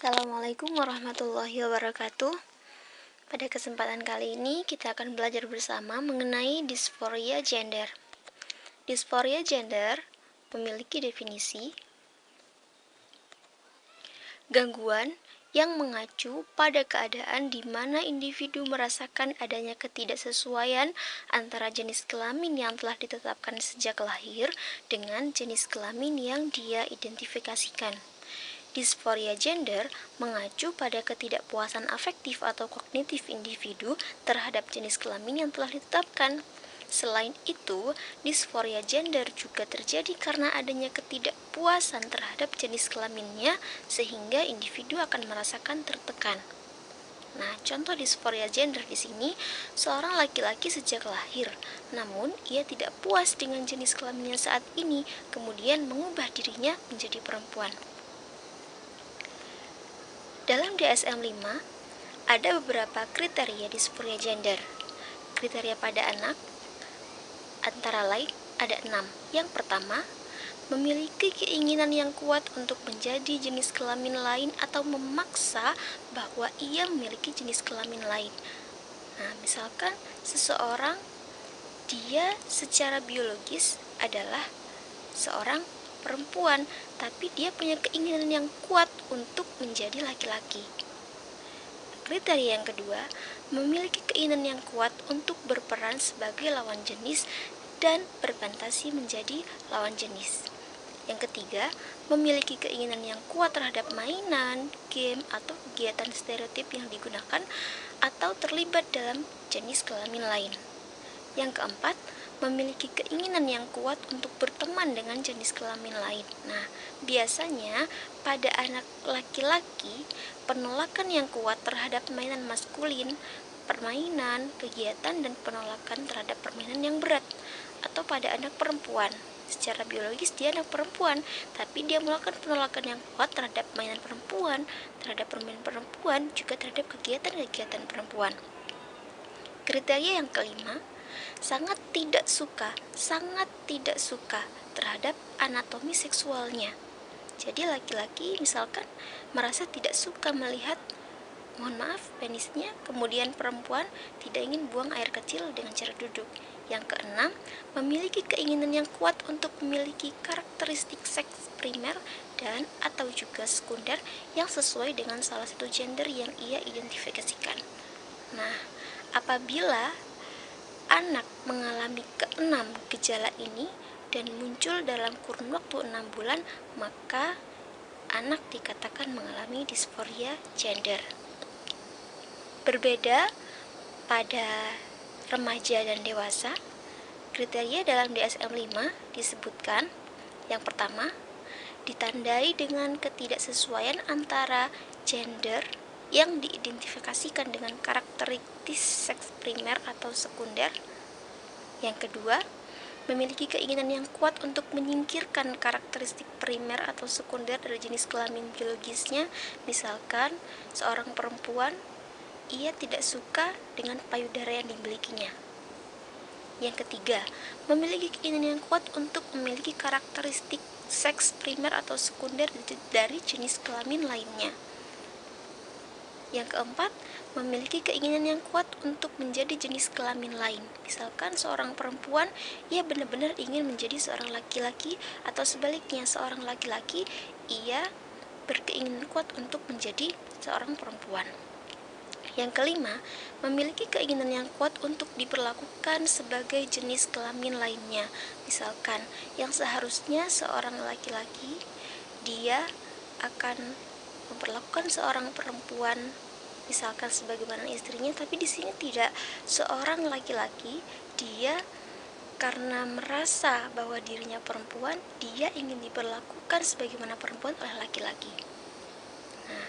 Assalamualaikum warahmatullahi wabarakatuh. Pada kesempatan kali ini kita akan belajar bersama mengenai disforia gender. Disforia gender memiliki definisi gangguan yang mengacu pada keadaan di mana individu merasakan adanya ketidaksesuaian antara jenis kelamin yang telah ditetapkan sejak lahir dengan jenis kelamin yang dia identifikasikan. Disforia gender mengacu pada ketidakpuasan afektif atau kognitif individu terhadap jenis kelamin yang telah ditetapkan. Selain itu, disforia gender juga terjadi karena adanya ketidakpuasan terhadap jenis kelaminnya sehingga individu akan merasakan tertekan. Nah, contoh disforia gender di sini, seorang laki-laki sejak lahir, namun ia tidak puas dengan jenis kelaminnya saat ini, kemudian mengubah dirinya menjadi perempuan. Dalam DSM-5, ada beberapa kriteria disforia gender. Kriteria pada anak antara lain ada 6. Yang pertama, memiliki keinginan yang kuat untuk menjadi jenis kelamin lain atau memaksa bahwa ia memiliki jenis kelamin lain. Nah, misalkan seseorang dia secara biologis adalah seorang perempuan, tapi dia punya keinginan yang kuat untuk menjadi laki-laki. Kriteria yang kedua, memiliki keinginan yang kuat untuk berperan sebagai lawan jenis dan berfantasi menjadi lawan jenis. Yang ketiga, memiliki keinginan yang kuat terhadap mainan, game, atau kegiatan stereotip yang digunakan atau terlibat dalam jenis kelamin lain. Yang keempat, memiliki keinginan yang kuat untuk berteman dengan jenis kelamin lain. Nah, biasanya pada anak laki-laki, penolakan yang kuat terhadap mainan maskulin, permainan, kegiatan, dan penolakan terhadap permainan yang berat. Atau pada anak perempuan, secara biologis dia anak perempuan, tapi dia melakukan penolakan yang kuat terhadap mainan perempuan, terhadap permainan perempuan, juga terhadap kegiatan-kegiatan perempuan. Kriteria yang kelima, sangat tidak suka terhadap anatomi seksualnya. Jadi laki-laki misalkan merasa tidak suka melihat penisnya, kemudian perempuan tidak ingin buang air kecil dengan cara duduk. Yang keenam, memiliki keinginan yang kuat untuk memiliki karakteristik seks primer dan atau juga sekunder yang sesuai dengan salah satu gender yang ia identifikasikan. Nah, apabila anak mengalami keenam gejala ini dan muncul dalam kurun waktu 6 bulan, maka anak dikatakan mengalami disforia gender. Berbeda pada remaja dan dewasa, kriteria dalam DSM-5 disebutkan yang pertama, ditandai dengan ketidaksesuaian antara gender yang diidentifikasikan dengan karakteristik seks primer atau sekunder. Yang kedua, memiliki keinginan yang kuat untuk menyingkirkan karakteristik primer atau sekunder dari jenis kelamin biologisnya. Misalkan seorang perempuan, ia tidak suka dengan payudara yang dimilikinya. Yang ketiga, memiliki keinginan yang kuat untuk memiliki karakteristik seks primer atau sekunder dari jenis kelamin lainnya. Yang keempat, memiliki keinginan yang kuat untuk menjadi jenis kelamin lain. Misalkan seorang perempuan, ia benar-benar ingin menjadi seorang laki-laki, atau sebaliknya seorang laki-laki, ia berkeinginan kuat untuk menjadi seorang perempuan. Yang kelima, memiliki keinginan yang kuat untuk diperlakukan sebagai jenis kelamin lainnya. Misalkan, yang seharusnya seorang laki-laki, dia akan memperlakukan seorang perempuan misalkan sebagaimana istrinya, tapi di sini tidak. Seorang laki-laki, dia karena merasa bahwa dirinya perempuan, dia ingin diperlakukan sebagaimana perempuan oleh laki-laki. Nah,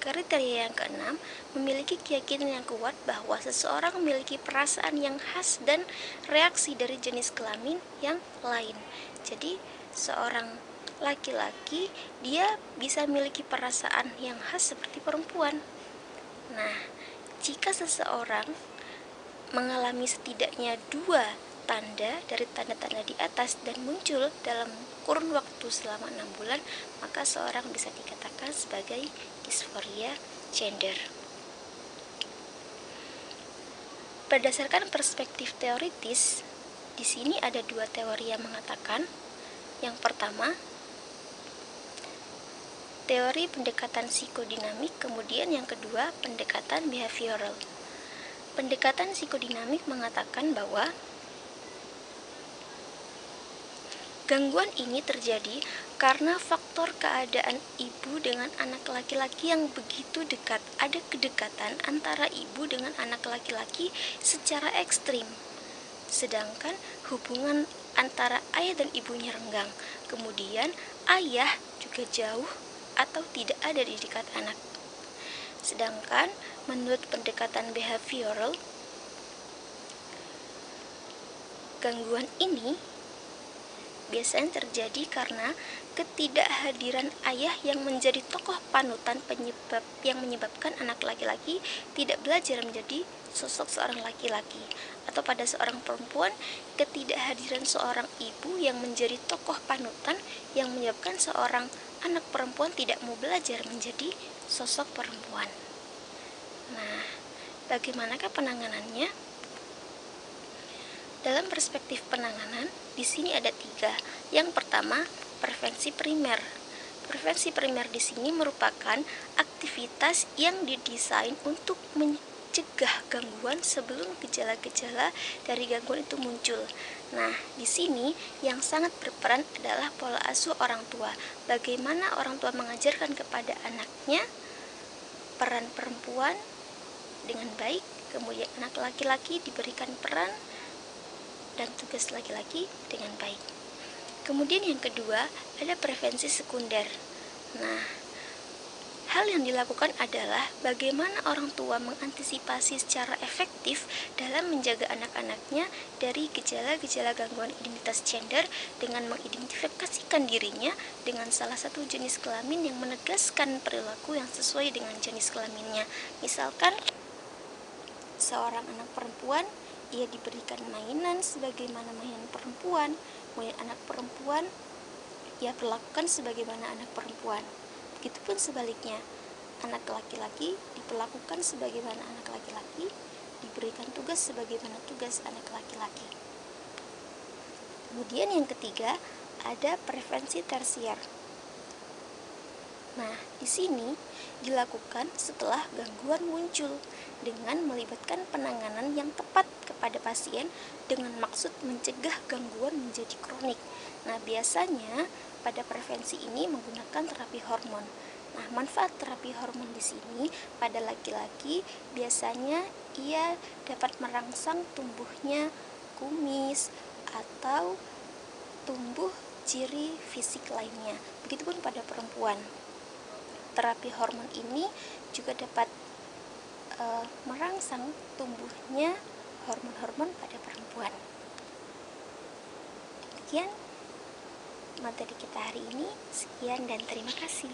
kriteria yang keenam, memiliki keyakinan yang kuat bahwa seseorang memiliki perasaan yang khas dan reaksi dari jenis kelamin yang lain. Jadi, seorang laki-laki, dia bisa memiliki perasaan yang khas seperti perempuan. Nah, jika seseorang mengalami setidaknya 2 tanda dari tanda-tanda di atas dan muncul dalam kurun waktu selama 6 bulan, maka seorang bisa dikatakan sebagai disforia gender. Berdasarkan perspektif teoritis, di sini ada dua teori yang mengatakan. Yang pertama, teori pendekatan psikodinamik, kemudian yang kedua, pendekatan behavioral. Pendekatan psikodinamik mengatakan bahwa gangguan ini terjadi karena faktor keadaan ibu dengan anak laki-laki yang begitu dekat. Ada kedekatan antara ibu dengan anak laki-laki secara ekstrim, sedangkan hubungan antara ayah dan ibunya renggang. Kemudian ayah juga jauh atau tidak ada di dekat anak. Sedangkan menurut pendekatan behavioral, gangguan ini biasanya terjadi karena ketidakhadiran ayah yang menjadi tokoh panutan yang menyebabkan anak laki-laki tidak belajar menjadi sosok seorang laki-laki, atau pada seorang perempuan, ketidakhadiran seorang ibu yang menjadi tokoh panutan yang menyebabkan seorang anak perempuan tidak mau belajar menjadi sosok perempuan. Nah, bagaimanakah penanganannya? Dalam perspektif penanganan, di sini ada 3. Yang pertama, prevensi primer. Prevensi primer di sini merupakan aktivitas yang didesain untuk mencegah gangguan sebelum gejala-gejala dari gangguan itu muncul. Nah, di sini yang sangat berperan adalah pola asuh orang tua. Bagaimana orang tua mengajarkan kepada anaknya peran perempuan dengan baik, kemudian anak laki-laki diberikan peran dan tugas laki-laki dengan baik. Kemudian yang kedua, ada prevensi sekunder. Nah, hal yang dilakukan adalah bagaimana orang tua mengantisipasi secara efektif dalam menjaga anak-anaknya dari gejala-gejala gangguan identitas gender dengan mengidentifikasikan dirinya dengan salah satu jenis kelamin yang menegaskan perilaku yang sesuai dengan jenis kelaminnya. Misalkan seorang anak perempuan, ia diberikan mainan sebagaimana mainan perempuan, kemudian anak perempuan ia perlakukan sebagaimana anak perempuan. Begitupun sebaliknya, anak laki-laki diperlakukan sebagaimana anak laki-laki, diberikan tugas sebagaimana tugas anak laki-laki. Kemudian yang ketiga, ada prevensi tersier. Nah, di sini dilakukan setelah gangguan muncul dengan melibatkan penanganan yang tepat kepada pasien dengan maksud mencegah gangguan menjadi kronik. Nah, biasanya pada prevensi ini menggunakan terapi hormon. Nah, manfaat terapi hormon di sini pada laki-laki biasanya ia dapat merangsang tumbuhnya kumis atau tumbuh ciri fisik lainnya. Begitupun pada perempuan. Terapi hormon ini juga dapat merangsang tumbuhnya hormon-hormon pada perempuan. Demikian materi kita hari ini. Sekian dan terima kasih.